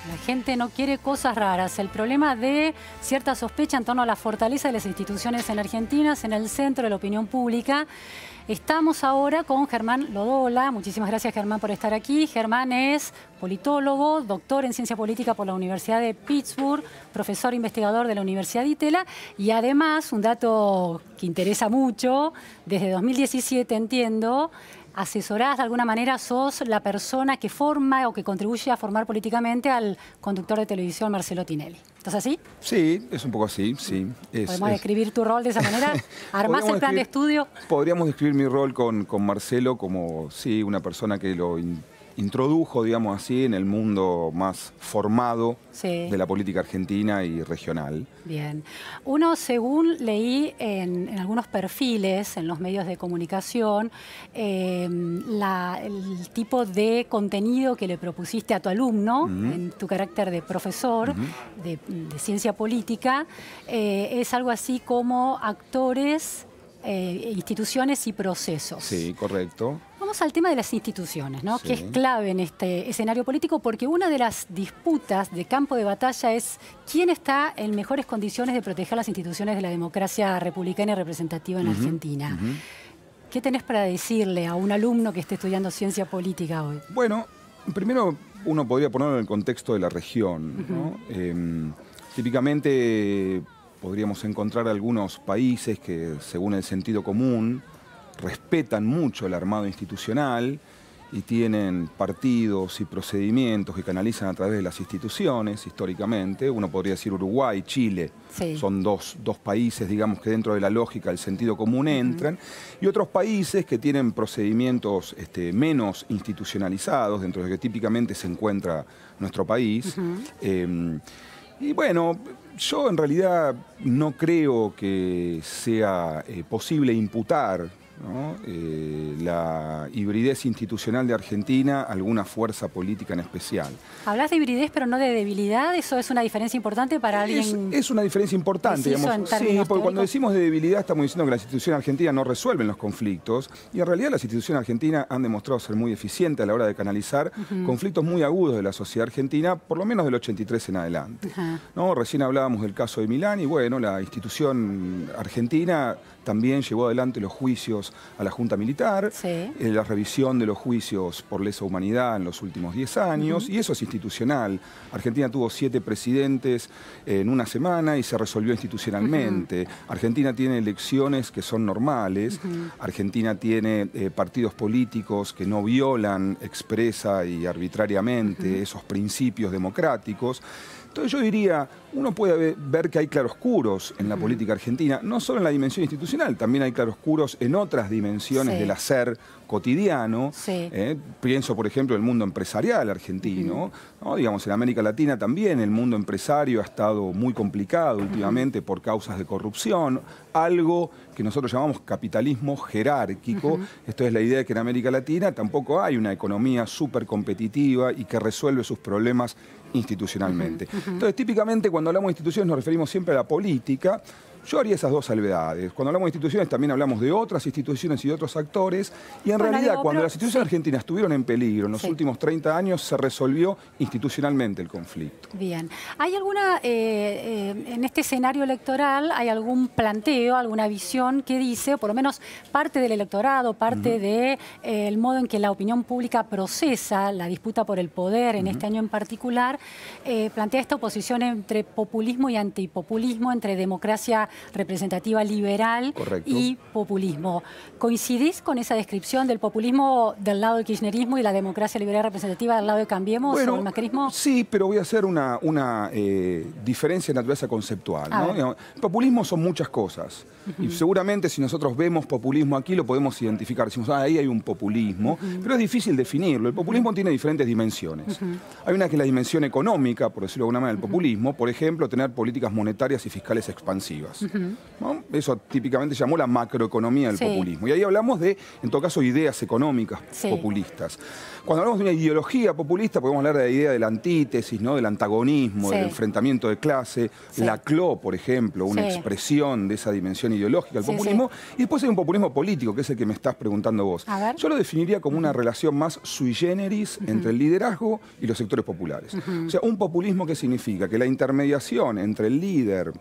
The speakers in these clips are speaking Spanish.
La gente no quiere cosas raras. El problema de cierta sospecha en torno a la fortaleza de las instituciones en Argentina es en el centro de la opinión pública. Estamos ahora con Germán Lodola. Muchísimas gracias, Germán, por estar aquí. Germán es politólogo, doctor en ciencia política por la Universidad de Pittsburgh, profesor investigador de la Universidad de Itela y además, un dato que interesa mucho, desde 2017, entiendo, asesorás de alguna manera, sos la persona que forma o que contribuye a formar políticamente al conductor de televisión Marcelo Tinelli. ¿Estás así? Sí, es un poco así, sí. ¿Podemos describir tu rol de esa manera? ¿Armás el plan de estudio? Podríamos describir mi rol con Marcelo como, sí, una persona que lo introdujo, digamos así, en el mundo más formado de la política argentina y regional. Bien. Uno, según leí en algunos perfiles, en los medios de comunicación, el tipo de contenido que le propusiste a tu alumno, en tu carácter de profesor de ciencia política, es algo así como actores, instituciones y procesos. Sí, correcto. Vamos al tema de las instituciones, ¿no? Sí. Que es clave en este escenario político, porque una de las disputas de campo de batalla es quién está en mejores condiciones de proteger las instituciones de la democracia republicana y representativa en Argentina. ¿Qué tenés para decirle a un alumno que esté estudiando ciencia política hoy? Bueno, primero uno podría ponerlo en el contexto de la región, ¿no? Típicamente podríamos encontrar algunos países que, según el sentido común, respetan mucho el armado institucional y tienen partidos y procedimientos que canalizan a través de las instituciones históricamente. Uno podría decir Uruguay, Chile, son dos países, digamos, que dentro de la lógica del sentido común entran, y otros países que tienen procedimientos menos institucionalizados, dentro de los que típicamente se encuentra nuestro país. Y bueno, yo en realidad no creo que sea posible imputar, ¿no?, la hibridez institucional de Argentina a alguna fuerza política en especial. Hablas de hibridez, pero no de debilidad. ¿Eso es una diferencia importante para alguien? Es una diferencia importante, digamos. Sí, porque cuando decimos de debilidad estamos diciendo que las instituciones argentinas no resuelven los conflictos, y en realidad las instituciones argentinas han demostrado ser muy eficientes a la hora de canalizar conflictos muy agudos de la sociedad argentina, por lo menos del 83 en adelante. ¿No? Recién hablábamos del caso de Milán, y bueno, la institución argentina también llevó adelante los juicios a la Junta Militar, la revisión de los juicios por lesa humanidad en los últimos 10 años, y eso es institucional. Argentina tuvo 7 presidentes en una semana y se resolvió institucionalmente. Argentina tiene elecciones que son normales. Argentina tiene partidos políticos que no violan expresa y arbitrariamente esos principios democráticos. Entonces yo diría, uno puede ver que hay claroscuros en la política argentina, no solo en la dimensión institucional, también hay claroscuros en otras dimensiones del hacer cotidiano. Pienso, por ejemplo, en el mundo empresarial argentino, ¿no? Digamos, en América Latina también el mundo empresario ha estado muy complicado últimamente por causas de corrupción, algo que nosotros llamamos capitalismo jerárquico. Esto es la idea de que en América Latina tampoco hay una economía súper competitiva y que resuelve sus problemas institucionalmente. Entonces, típicamente cuando hablamos de instituciones nos referimos siempre a la política. Yo haría esas dos salvedades. Cuando hablamos de instituciones también hablamos de otras instituciones y de otros actores. Y en realidad cuando las instituciones argentinas estuvieron en peligro en los últimos 30 años se resolvió institucionalmente el conflicto. Bien. ¿Hay alguna, en este escenario electoral, hay algún planteo, alguna visión que dice, por lo menos parte del electorado, parte del modo en que la opinión pública procesa la disputa por el poder en este año en particular, plantea esta oposición entre populismo y antipopulismo, entre democracia representativa liberal y populismo? ¿Coincidís con esa descripción del populismo del lado del kirchnerismo y la democracia liberal representativa del lado de Cambiemos o el macrismo? Sí, pero voy a hacer una diferencia de naturaleza conceptual, ¿no? El populismo son muchas cosas. Y seguramente si nosotros vemos populismo aquí lo podemos identificar. Decimos, ahí hay un populismo, pero es difícil definirlo. El populismo tiene diferentes dimensiones. Hay una que es la dimensión económica, por decirlo de alguna manera, del populismo. Por ejemplo, tener políticas monetarias y fiscales expansivas. más. ¿No? Eso típicamente llamó la macroeconomía del populismo. Y ahí hablamos de, en todo caso, ideas económicas populistas. Cuando hablamos de una ideología populista, podemos hablar de la idea de la antítesis, ¿no? Del antagonismo, del enfrentamiento de clase. La CLO, por ejemplo, una expresión de esa dimensión ideológica del populismo. Y después hay un populismo político, que es el que me estás preguntando vos. Yo lo definiría como una relación más sui generis entre el liderazgo y los sectores populares. O sea, un populismo que significa que la intermediación entre el líder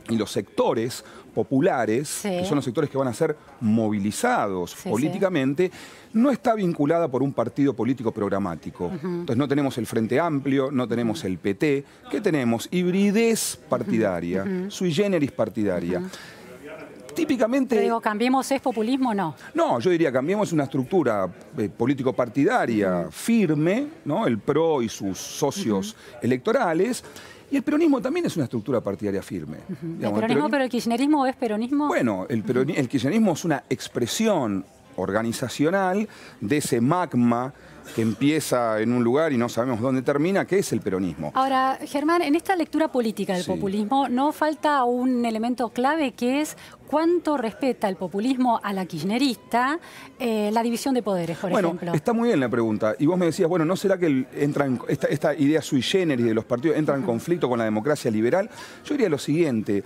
y los sectores populares, que son los sectores que van a ser movilizados políticamente, no está vinculada por un partido político programático. Entonces no tenemos el Frente Amplio, no tenemos el PT. ¿Qué tenemos? Hibridez partidaria, sui generis partidaria. Típicamente... Pero digo, ¿Cambiemos es populismo o no? No, yo diría, Cambiemos una estructura político-partidaria firme, ¿no? El PRO y sus socios electorales. Y el peronismo también es una estructura partidaria firme. Digamos, pero el kirchnerismo es peronismo. Bueno, el kirchnerismo es una expresión organizacional de ese magma que empieza en un lugar y no sabemos dónde termina, que es el peronismo. Ahora, Germán, en esta lectura política del populismo no falta un elemento clave, que es cuánto respeta el populismo a la kirchnerista la división de poderes, por ejemplo. Bueno, está muy bien la pregunta. Y vos me decías, bueno, ¿no será que esta idea sui generis de los partidos entra en conflicto con la democracia liberal? Yo diría lo siguiente.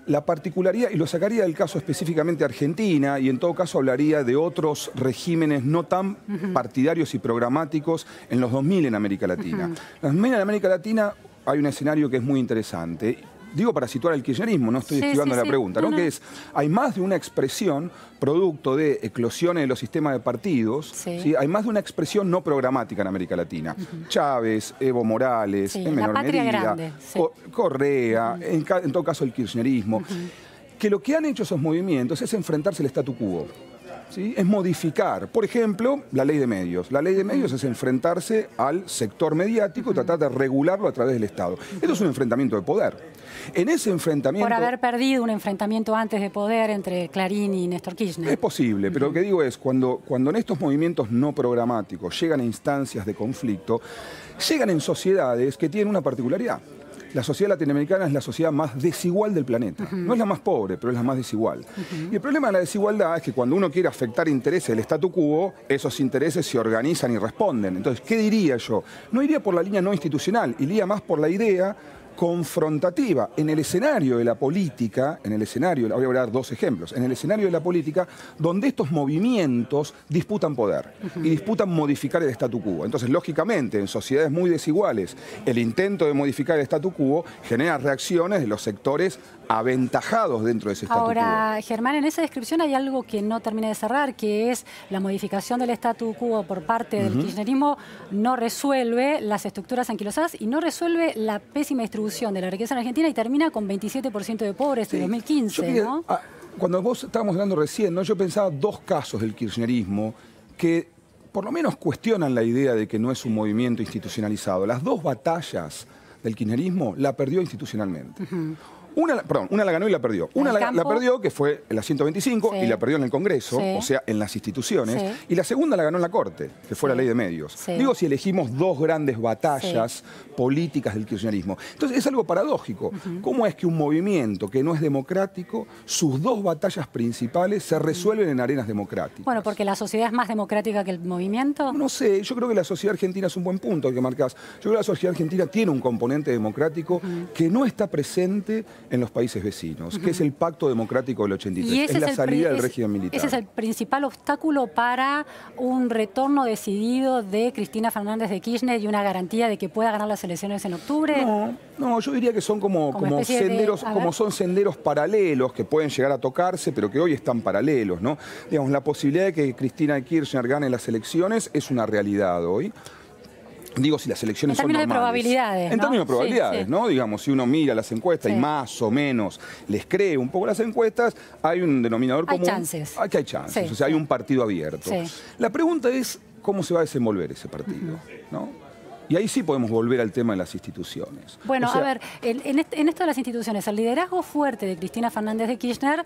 La particularidad, y lo sacaría del caso específicamente Argentina, y en todo caso hablaría de otros regímenes no tan partidarios y programáticos en los 2000 en América Latina. En los 2000 en América Latina hay un escenario que es muy interesante. Digo para situar el kirchnerismo, no estoy esquivando la pregunta, ¿no? Que es, hay más de una expresión producto de eclosiones de los sistemas de partidos, ¿sí? Hay más de una expresión no programática en América Latina. Chávez, Evo Morales, en menor medida, Correa, en todo caso el kirchnerismo, que lo que han hecho esos movimientos es enfrentarse al statu quo. ¿Sí? Es modificar, por ejemplo, la ley de medios. La ley de medios es enfrentarse al sector mediático y tratar de regularlo a través del Estado. Esto es un enfrentamiento de poder. En ese enfrentamiento... Por haber perdido un enfrentamiento antes de poder entre Clarín y Néstor Kirchner. Es posible, pero lo que digo es, cuando en estos movimientos no programáticos llegan a instancias de conflicto, llegan en sociedades que tienen una particularidad. La sociedad latinoamericana es la sociedad más desigual del planeta. No es la más pobre, pero es la más desigual. Y el problema de la desigualdad es que cuando uno quiere afectar intereses del statu quo, esos intereses se organizan y responden. Entonces, ¿qué diría yo? No iría por la línea no institucional, iría más por la idea confrontativa. En el escenario de la política, voy a dar dos ejemplos, en el escenario de la política, donde estos movimientos disputan poder y disputan modificar el statu quo. Entonces, lógicamente, en sociedades muy desiguales, el intento de modificar el statu quo genera reacciones de los sectores aventajados dentro de ese statu quo. Ahora, Germán, en esa descripción hay algo que no termina de cerrar, que es la modificación del statu quo por parte del kirchnerismo no resuelve las estructuras anquilosadas y no resuelve la pésima distribución de la riqueza en Argentina y termina con 27% de pobres en 2015, ¿no? Cuando vos estábamos hablando recién, ¿no? Yo pensaba dos casos del kirchnerismo que por lo menos cuestionan la idea de que no es un movimiento institucionalizado. Las dos batallas del kirchnerismo la perdió institucionalmente. Una la ganó y la perdió. Una la perdió, que fue en la 125, y la perdió en el Congreso, o sea, en las instituciones. Y la segunda la ganó en la Corte, que fue la ley de medios. Digo, si elegimos dos grandes batallas políticas del kirchnerismo. Entonces, es algo paradójico. ¿Cómo es que un movimiento que no es democrático, sus dos batallas principales se resuelven en arenas democráticas? Bueno, porque la sociedad es más democrática que el movimiento. No sé, yo creo que la sociedad argentina es un buen punto el que marcás. Yo creo que la sociedad argentina tiene un componente democrático que no está presente en los países vecinos, que es el Pacto Democrático del 83, es la salida del régimen militar. Ese es el principal obstáculo para un retorno decidido de Cristina Fernández de Kirchner y una garantía de que pueda ganar las elecciones en octubre. No, yo diría que son como senderos paralelos que pueden llegar a tocarse, pero que hoy están paralelos, ¿no? Digamos, la posibilidad de que Cristina Kirchner gane las elecciones es una realidad hoy. Digo, si las elecciones son normales. En términos de probabilidades, En términos de probabilidades, ¿no? Digamos, si uno mira las encuestas y más o menos les cree un poco las encuestas, hay un denominador común. Hay chances. Hay chances, o sea, hay un partido abierto. La pregunta es cómo se va a desenvolver ese partido, ¿no? Y ahí sí podemos volver al tema de las instituciones. Bueno, a ver, en esto de las instituciones, el liderazgo fuerte de Cristina Fernández de Kirchner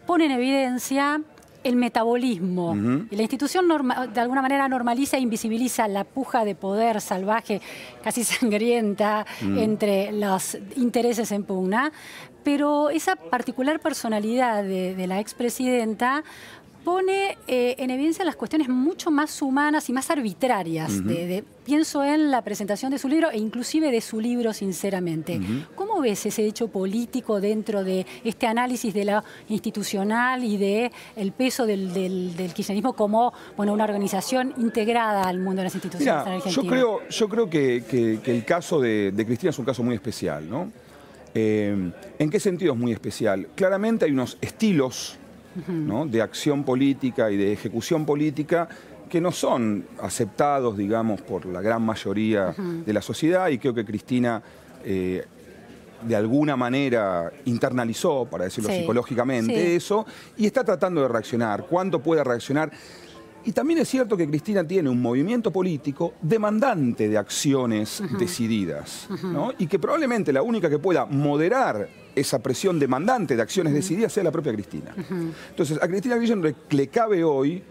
pone en evidencia el metabolismo. Y la institución de alguna manera normaliza e invisibiliza la puja de poder salvaje, casi sangrienta, entre los intereses en pugna. Pero esa particular personalidad de la expresidenta pone en evidencia las cuestiones mucho más humanas y más arbitrarias. Pienso en la presentación de su libro e inclusive de su libro, sinceramente. ¿Cómo ves ese hecho político dentro de este análisis de lo institucional y del peso del kirchnerismo como una organización integrada al mundo de las instituciones en Argentina? Yo creo que el caso de Cristina es un caso muy especial, ¿no? ¿En qué sentido es muy especial? Claramente hay unos estilos, ¿no?, de acción política y de ejecución política que no son aceptados, digamos, por la gran mayoría de la sociedad, y creo que Cristina de alguna manera internalizó, para decirlo psicológicamente, eso, y está tratando de reaccionar. ¿Cuánto puede reaccionar? Y también es cierto que Cristina tiene un movimiento político demandante de acciones decididas, ¿no? Y que probablemente la única que pueda moderar esa presión demandante de acciones decididas sea la propia Cristina. Entonces, a Cristina Kirchner le cabe hoy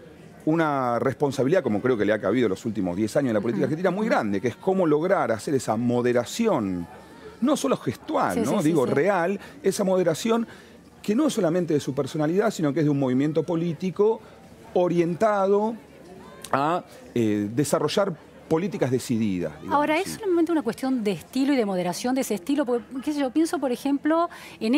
una responsabilidad, como creo que le ha cabido los últimos 10 años en la política argentina, muy grande, que es cómo lograr hacer esa moderación, no solo gestual, real, esa moderación que no es solamente de su personalidad, sino que es de un movimiento político orientado a desarrollar políticas decididas. Ahora, ¿es solamente una cuestión de estilo y de moderación de ese estilo? Porque, qué sé yo, pienso, por ejemplo, en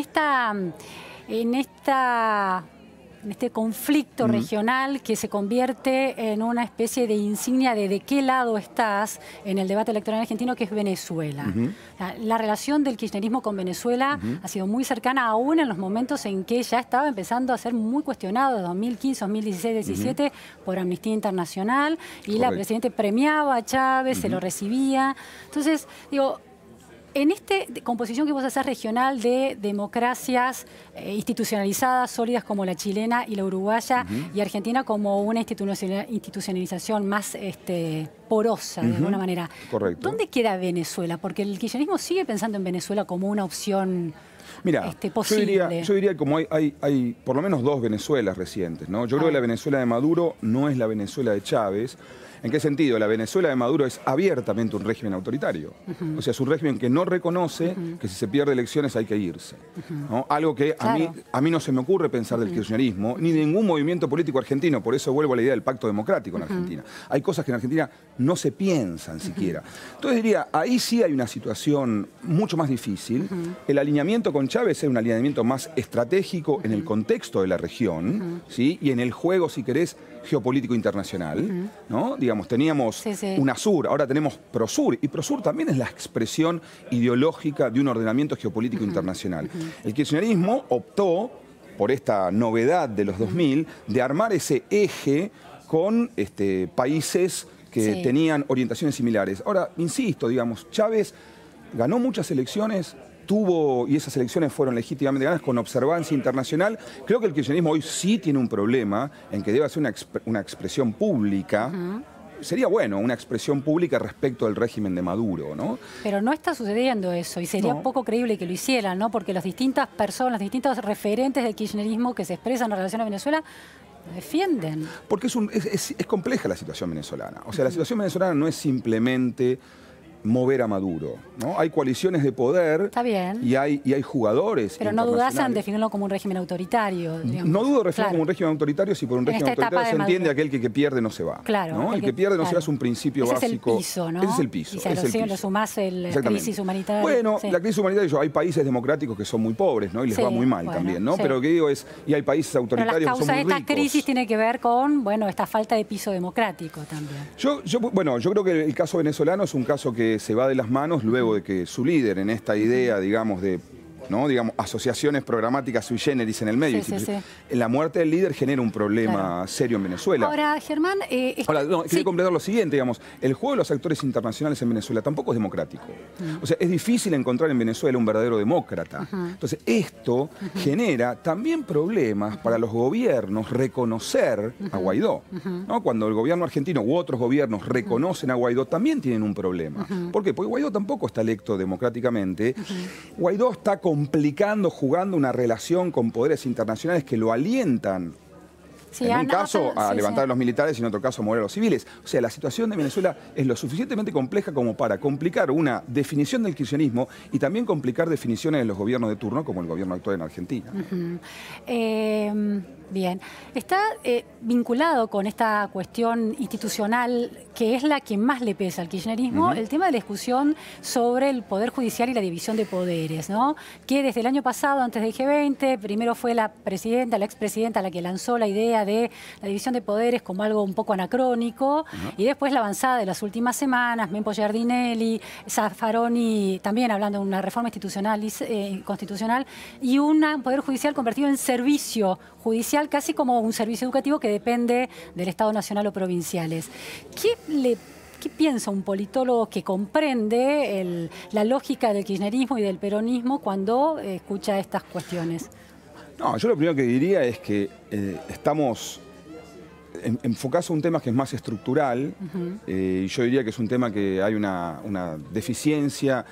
este conflicto regional que se convierte en una especie de insignia de qué lado estás en el debate electoral argentino, que es Venezuela. La relación del kirchnerismo con Venezuela ha sido muy cercana, aún en los momentos en que ya estaba empezando a ser muy cuestionado, 2015, 2016, 2017, por Amnistía Internacional, y la presidenta premiaba a Chávez, se lo recibía. Entonces, digo, en esta composición que vos hacés regional de democracias institucionalizadas, sólidas como la chilena y la uruguaya, y Argentina como una institucionalización más porosa, de alguna manera. ¿Dónde queda Venezuela? Porque el kirchnerismo sigue pensando en Venezuela como una opción posible. Yo diría como hay por lo menos dos Venezuelas recientes, ¿no? Yo creo que la Venezuela de Maduro no es la Venezuela de Chávez. ¿En qué sentido? La Venezuela de Maduro es abiertamente un régimen autoritario. O sea, es un régimen que no reconoce que si se pierde elecciones hay que irse, ¿no? Algo que a mí no se me ocurre pensar del kirchnerismo, ni de ningún movimiento político argentino. Por eso vuelvo a la idea del pacto democrático en Argentina. Hay cosas que en Argentina no se piensan siquiera. Entonces diría, ahí sí hay una situación mucho más difícil. El alineamiento con Chávez es un alineamiento más estratégico en el contexto de la región, ¿sí? Y en el juego, si querés, geopolítico internacional, ¿no? Digamos, teníamos UNASUR, ahora tenemos PROSUR, y PROSUR también es la expresión ideológica de un ordenamiento geopolítico internacional. El kirchnerismo optó por esta novedad de los 2000 de armar ese eje con países que tenían orientaciones similares. Ahora, insisto, digamos, Chávez ganó muchas elecciones, y esas elecciones fueron legítimamente ganadas con observancia internacional. Creo que el kirchnerismo hoy sí tiene un problema en que debe hacer una expresión pública. Sería bueno una expresión pública respecto del régimen de Maduro, ¿no? Pero no está sucediendo eso, y sería poco creíble que lo hicieran, ¿no? Porque las distintas personas, los distintos referentes del kirchnerismo que se expresan en relación a Venezuela lo defienden. Porque es compleja la situación venezolana. O sea, la situación venezolana no es simplemente mover a Maduro, ¿no? Hay coaliciones de poder. Está bien. Y hay jugadores. Pero no dudás en definirlo como un régimen autoritario, digamos. No dudo de definirlo como un régimen autoritario si por un régimen autoritario se entiende aquel que pierde no se va. Claro. ¿no? El que pierde no se va es un principio básico. Ese es el piso, ¿no? Ese es el piso. Y si lo sumás la crisis humanitaria. Bueno, la crisis humanitaria, hay países democráticos que son muy pobres, ¿no? Y les va muy mal también, ¿no? Pero lo que digo es, y hay países autoritarios que son muy ricos. La causa de esta crisis tiene que ver con, esta falta de piso democrático también. Yo creo que el caso venezolano es un caso que se va de las manos luego de que su líder en esta idea, digamos, de asociaciones programáticas sui generis en el medio. La muerte del líder genera un problema serio en Venezuela. Ahora, Germán... quería completar lo siguiente, digamos. El juego de los actores internacionales en Venezuela tampoco es democrático. O sea, es difícil encontrar en Venezuela un verdadero demócrata. Entonces, esto genera también problemas para los gobiernos reconocer a Guaidó, ¿no? Cuando el gobierno argentino u otros gobiernos reconocen a Guaidó, también tienen un problema. ¿Por qué? Porque Guaidó tampoco está electo democráticamente. Guaidó está complicando, jugando una relación con poderes internacionales que lo alientan Sí, en un caso a levantar a los militares y en otro caso a mover a los civiles. O sea, la situación de Venezuela es lo suficientemente compleja como para complicar una definición del kirchnerismo y también complicar definiciones de los gobiernos de turno, como el gobierno actual en Argentina. Bien. Está vinculado con esta cuestión institucional, que es la que más le pesa al kirchnerismo, el tema de la discusión sobre el Poder Judicial y la división de poderes, ¿no? Que desde el año pasado, antes del G20, primero fue la expresidenta la que lanzó la idea de la división de poderes como algo un poco anacrónico, y después la avanzada de las últimas semanas, Mempo Giardinelli, Zaffaroni, también hablando de una reforma institucional constitucional, y un Poder Judicial convertido en servicio judicial, casi como un servicio educativo que depende del Estado nacional o provinciales. ¿Qué piensa un politólogo que comprende la lógica del kirchnerismo y del peronismo cuando escucha estas cuestiones? No, yo lo primero que diría es que estamos enfocados en un tema que es más estructural, y yo diría que es un tema que hay una deficiencia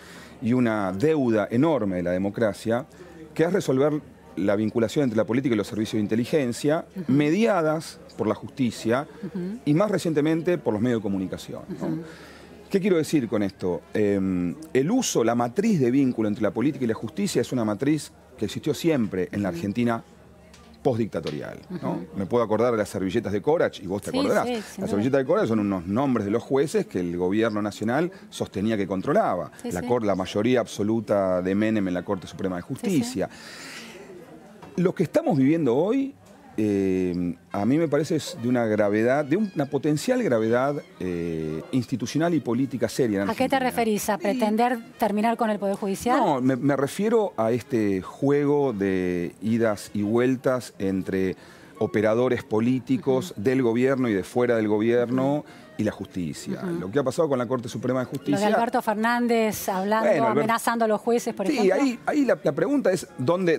y una deuda enorme de la democracia, que es resolver la vinculación entre la política y los servicios de inteligencia, mediadas por la justicia y más recientemente por los medios de comunicación, ¿no? ¿Qué quiero decir con esto? El uso, la matriz de vínculo entre la política y la justicia es una matriz que existió siempre en la Argentina postdictatorial, ¿no? Me puedo acordar de las servilletas de Corach, y vos te acordarás. Las servilletas de Corach son unos nombres de los jueces que el gobierno nacional sostenía que controlaba. La mayoría absoluta de Menem en la Corte Suprema de Justicia. Lo que estamos viviendo hoy, a mí me parece es de una gravedad, de una potencial gravedad institucional y política seria en Argentina. ¿A qué te referís? ¿A pretender terminar con el Poder Judicial? No, me refiero a este juego de idas y vueltas entre operadores políticos del gobierno y de fuera del gobierno y la justicia. Lo que ha pasado con la Corte Suprema de Justicia... Lo de Alberto Fernández hablando, amenazando a los jueces, por ejemplo. Sí, ahí la pregunta es ¿dónde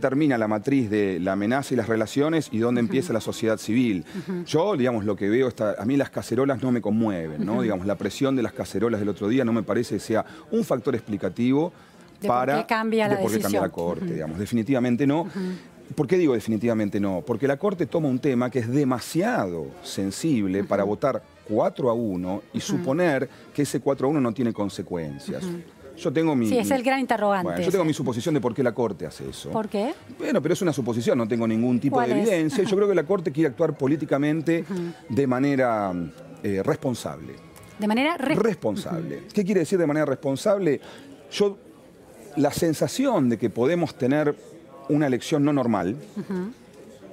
termina la matriz de la amenaza y las relaciones y dónde empieza la sociedad civil? Yo, digamos, lo que veo, a mí las cacerolas no me conmueven, ¿no? Digamos, la presión de las cacerolas del otro día no me parece que sea un factor explicativo para... ¿Por qué cambia la decisión? ¿Por qué cambia la Corte? Digamos, definitivamente no. ¿Por qué digo definitivamente no? Porque la Corte toma un tema que es demasiado sensible para votar 4-1 y suponer que ese 4-1 no tiene consecuencias. Yo tengo mi... Sí, es el gran interrogante. Bueno, yo tengo mi suposición de por qué la Corte hace eso. ¿Por qué? Bueno, pero es una suposición, no tengo ningún tipo de evidencia. Yo creo que la Corte quiere actuar políticamente de manera responsable. ¿De manera responsable? ¿Qué quiere decir de manera responsable? La sensación de que podemos tener una elección no normal.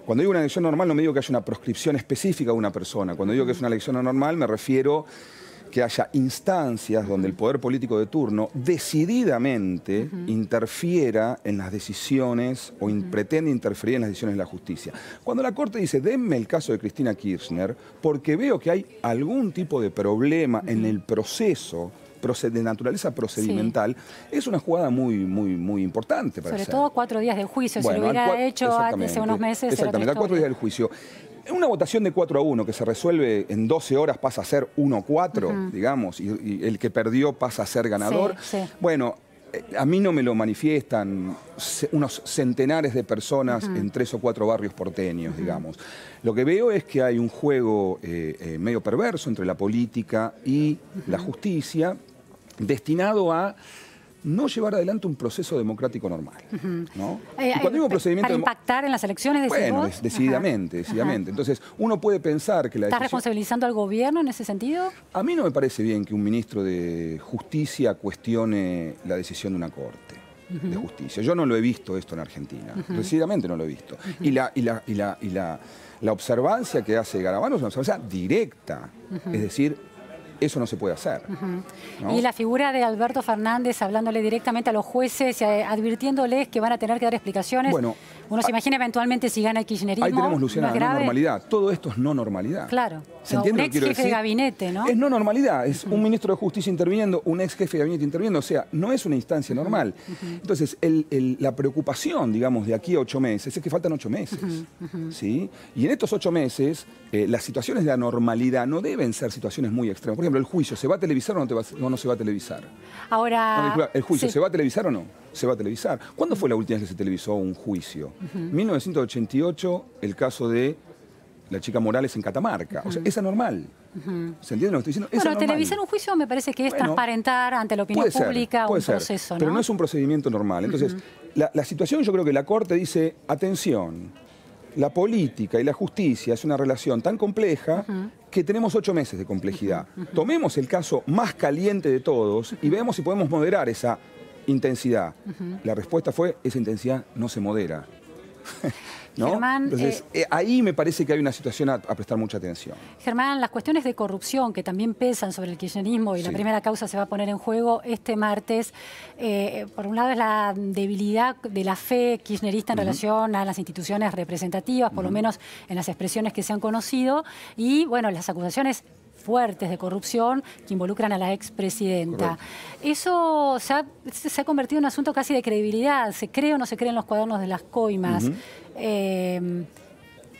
Cuando digo una elección normal no me digo que haya una proscripción específica de una persona. Cuando digo que es una elección no normal me refiero que haya instancias donde el poder político de turno decididamente interfiera en las decisiones o pretende interferir en las decisiones de la justicia. Cuando la Corte dice, denme el caso de Cristina Kirchner, porque veo que hay algún tipo de problema en el proceso de naturaleza procedimental, es una jugada muy importante para Sobre todo 4 días de juicio, si lo hubiera hecho hace unos meses. Exactamente, a 4 días del juicio. En una votación de 4-1 que se resuelve en 12 horas pasa a ser 1-4, digamos, y el que perdió pasa a ser ganador. Bueno, a mí no me lo manifiestan unos centenares de personas en 3 o 4 barrios porteños, digamos. Lo que veo es que hay un juego medio perverso entre la política y la justicia, destinado a no llevar adelante un proceso democrático normal, ¿no? Y cuando digo procedimiento para impactar en las elecciones, bueno, decididamente. Entonces, uno puede pensar que la ¿Estás responsabilizando al gobierno en ese sentido? A mí no me parece bien que un ministro de Justicia cuestione la decisión de una Corte de Justicia. Yo no lo he visto esto en Argentina. Decididamente no lo he visto. Y la observancia que hace Garabano es una observancia directa. Es decir, eso no se puede hacer. ¿No? Y la figura de Alberto Fernández hablándole directamente a los jueces, advirtiéndoles que van a tener que dar explicaciones. Bueno, uno se imagina eventualmente si gana el kirchnerismo. Ahí tenemos, Luciana, no normalidad. Todo esto es no normalidad. Claro. ¿Se entiende un ex jefe de gabinete, ¿no? Es no normalidad. Es un ministro de Justicia interviniendo, un ex jefe de gabinete interviniendo. O sea, no es una instancia normal. Entonces, la preocupación, digamos, de aquí a 8 meses es que faltan 8 meses. ¿Sí? Y en estos 8 meses, las situaciones de anormalidad no deben ser situaciones muy extremas. Por ejemplo, el juicio, ¿se va a televisar o no se va a televisar? Ahora... ¿El juicio se va a televisar o no? Se va a televisar. ¿Cuándo fue la última vez que se televisó un juicio? 1988, el caso de la chica Morales en Catamarca. O sea, es anormal. ¿Se entiende lo que estoy diciendo? Bueno, televisar un juicio me parece que es transparentar ante la opinión pública un proceso, ¿no? Pero no es un procedimiento normal. Entonces, la situación, yo creo que la Corte dice, atención, la política y la justicia es una relación tan compleja que tenemos 8 meses de complejidad. Tomemos el caso más caliente de todos y veamos si podemos moderar esa intensidad. La respuesta fue, esa intensidad no se modera. ¿No? Germán, entonces, ahí me parece que hay una situación a prestar mucha atención. Germán, las cuestiones de corrupción que también pesan sobre el kirchnerismo y la primera causa se va a poner en juego este martes, por un lado es la debilidad de la fe kirchnerista en relación a las instituciones representativas, por lo menos en las expresiones que se han conocido, y bueno, las acusaciones fuertes de corrupción que involucran a la expresidenta. Eso se ha convertido en un asunto casi de credibilidad. ¿Se cree o no se cree en los cuadernos de las coimas?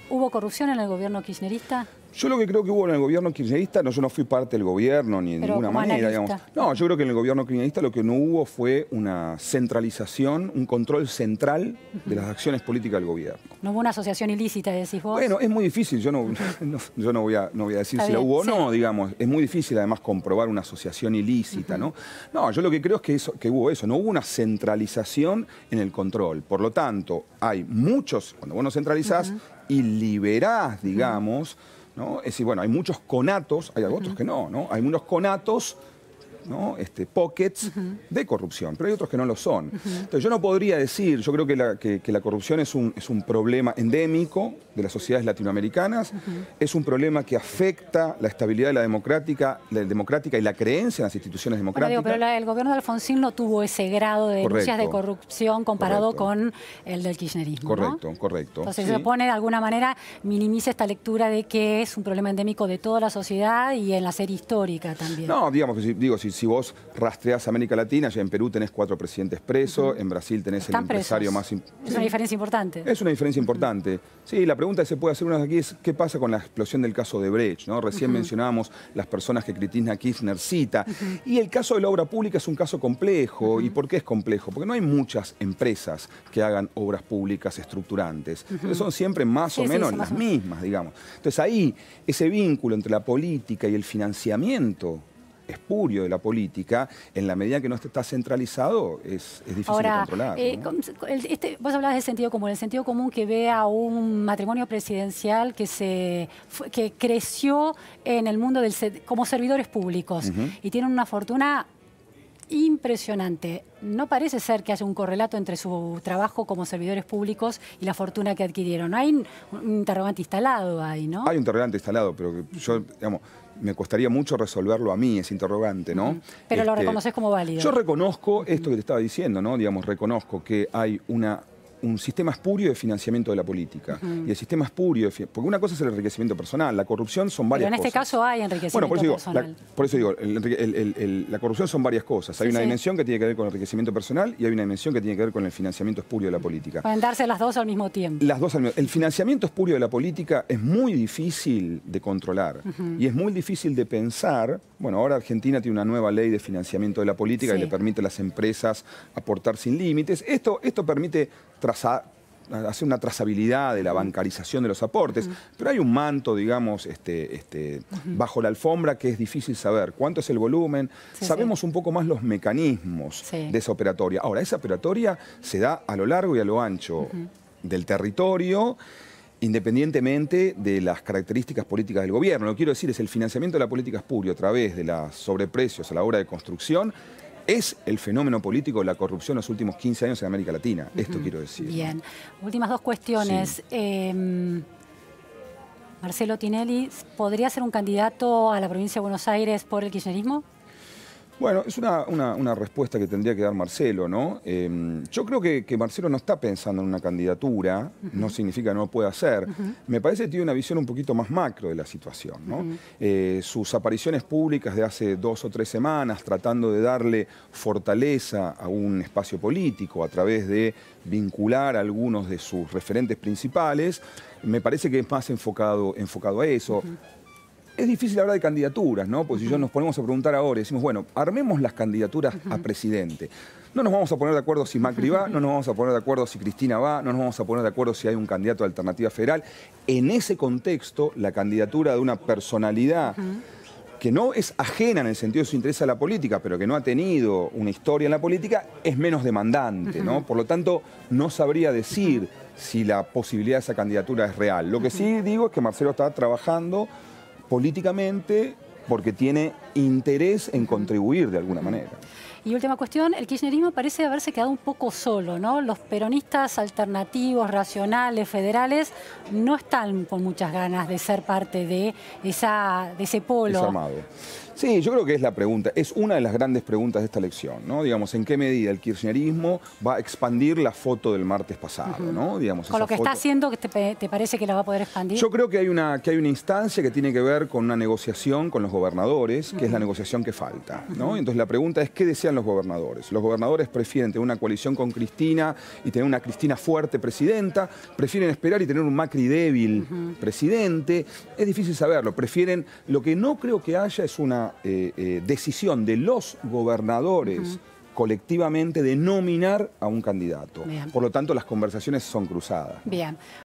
¿Hubo corrupción en el gobierno kirchnerista? Yo lo que creo que hubo en el gobierno kirchnerista, yo no fui parte del gobierno ni de ninguna manera, digamos. No, yo creo que en el gobierno kirchnerista lo que no hubo fue una centralización, un control central de las acciones políticas del gobierno. ¿No hubo una asociación ilícita, decís vos? Bueno, es muy difícil, yo no voy a decir si la hubo o no, digamos. Es muy difícil además comprobar una asociación ilícita, ¿no? No, yo lo que creo es que hubo eso, no hubo una centralización en el control. Por lo tanto, hay muchos, cuando vos no centralizás y liberás, digamos, ¿no? Es decir, bueno, hay muchos conatos, hay otros que no. Hay unos conatos, ¿no? Pockets de corrupción, pero hay otros que no lo son. Entonces yo no podría decir, yo creo que la corrupción es un problema endémico de las sociedades latinoamericanas, es un problema que afecta la estabilidad de la democrática y la creencia en las instituciones democráticas. Bueno, pero el gobierno de Alfonsín no tuvo ese grado de denuncias de corrupción comparado con el del kirchnerismo, Correcto. Entonces se supone de alguna manera minimiza esta lectura de que es un problema endémico de toda la sociedad y en la serie histórica también. No, digamos que si vos rastreás América Latina, ya en Perú tenés 4 presidentes presos, en Brasil tenés el empresario más... Es una diferencia importante. Es una diferencia importante. Sí, la pregunta que se puede hacer una de aquí es ¿qué pasa con la explosión del caso de Brecht? ¿No? Recién mencionábamos las personas que Cristina Kirchner cita. Y el caso de la obra pública es un caso complejo. ¿Y por qué es complejo? Porque no hay muchas empresas que hagan obras públicas estructurantes. Entonces son siempre más o menos las mismas, digamos. Entonces ahí, ese vínculo entre la política y el financiamiento espurio de la política, en la medida que no está centralizado, es difícil de controlar. Vos hablabas del sentido común, el sentido común que ve a un matrimonio presidencial que creció en el mundo como servidores públicos y tienen una fortuna impresionante. No parece ser que haya un correlato entre su trabajo como servidores públicos y la fortuna que adquirieron. Hay un interrogante instalado ahí, ¿no? Hay un interrogante instalado, pero yo, digamos, me costaría mucho resolverlo a mí, ese interrogante, ¿no? Pero lo reconoces como válido. Yo reconozco esto que te estaba diciendo, ¿no? Digamos, reconozco que hay un sistema espurio de financiamiento de la política. Y el sistema espurio, porque una cosa es el enriquecimiento personal, la corrupción son varias cosas. Pero en este caso hay enriquecimiento personal. Por eso digo, la corrupción son varias cosas. Hay una dimensión que tiene que ver con el enriquecimiento personal y hay una dimensión que tiene que ver con el financiamiento espurio de la política. Pueden darse las dos al mismo tiempo. Las dos al mismo tiempo. El financiamiento espurio de la política es muy difícil de controlar y es muy difícil de pensar. Bueno, ahora Argentina tiene una nueva ley de financiamiento de la política que le permite a las empresas aportar sin límites. Esto permite hacer una trazabilidad de la bancarización de los aportes, pero hay un manto, digamos, bajo la alfombra que es difícil saber cuánto es el volumen. Sabemos un poco más los mecanismos de esa operatoria. Ahora, esa operatoria se da a lo largo y a lo ancho del territorio, independientemente de las características políticas del gobierno. Lo que quiero decir es el financiamiento de la política espurio a través de los sobreprecios a la hora de construcción es el fenómeno político de la corrupción en los últimos 15 años en América Latina. Esto quiero decir. Bien. Últimas dos cuestiones. Marcelo Tinelli, ¿podría ser un candidato a la provincia de Buenos Aires por el kirchnerismo? Bueno, es una respuesta que tendría que dar Marcelo, ¿no? Yo creo que Marcelo no está pensando en una candidatura, no significa que no lo pueda hacer. Me parece que tiene una visión un poquito más macro de la situación, ¿no? Sus apariciones públicas de hace 2 o 3 semanas, tratando de darle fortaleza a un espacio político a través de vincular a algunos de sus referentes principales, me parece que es más enfocado a eso. Es difícil hablar de candidaturas, ¿no? Porque si nos ponemos a preguntar ahora y decimos, bueno, armemos las candidaturas a presidente. No nos vamos a poner de acuerdo si Macri va, no nos vamos a poner de acuerdo si Cristina va, no nos vamos a poner de acuerdo si hay un candidato de Alternativa Federal. En ese contexto, la candidatura de una personalidad que no es ajena en el sentido de su interés a la política, pero que no ha tenido una historia en la política, es menos demandante, ¿no? Por lo tanto, no sabría decir si la posibilidad de esa candidatura es real. Lo que sí digo es que Marcelo está trabajando políticamente porque tiene interés en contribuir de alguna manera. Y última cuestión, el kirchnerismo parece haberse quedado un poco solo, ¿no? Los peronistas alternativos, racionales, federales, no están con muchas ganas de ser parte de ese polo. Desarmado. Sí, yo creo que es la pregunta, es una de las grandes preguntas de esta elección, ¿no? Digamos, ¿en qué medida el kirchnerismo va a expandir la foto del martes pasado, ¿no? Digamos, con lo que está haciendo, ¿te parece que la va a poder expandir? Yo creo que hay una instancia que tiene que ver con una negociación con los gobernadores, que es la negociación que falta, ¿no? Entonces la pregunta es, ¿qué desean los gobernadores? Los gobernadores prefieren tener una coalición con Cristina y tener una Cristina fuerte presidenta, prefieren esperar y tener un Macri débil presidente, es difícil saberlo, prefieren, lo que no creo que haya es una decisión de los gobernadores colectivamente de nominar a un candidato. Bien. Por lo tanto, las conversaciones son cruzadas. Bien.